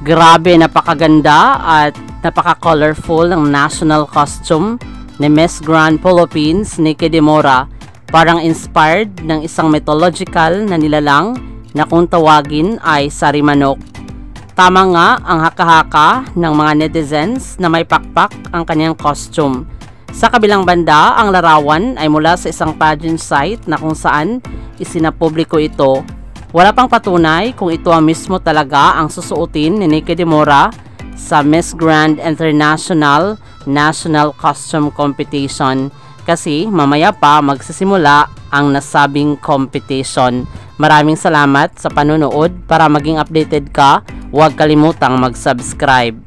Grabe, napakaganda at napaka-colorful ng national costume ni Miss Grand Philippines Nikki de Mora. Parang inspired ng isang mythological na nilalang na kung tawagin ay sarimanok. Tama nga ang haka-haka ng mga netizens na may pakpak ang kanyang costume. Sa kabilang banda, ang larawan ay mula sa isang pageant site na kung saan isinapubliko ito. Wala pang patunay kung ito ang mismo talaga ang susuotin ni Nikki de Mora sa Miss Grand International National Costume Competition kasi mamaya pa magsisimula ang nasabing competition. Maraming salamat sa panunood. Para maging updated ka, huwag kalimutang mag-subscribe.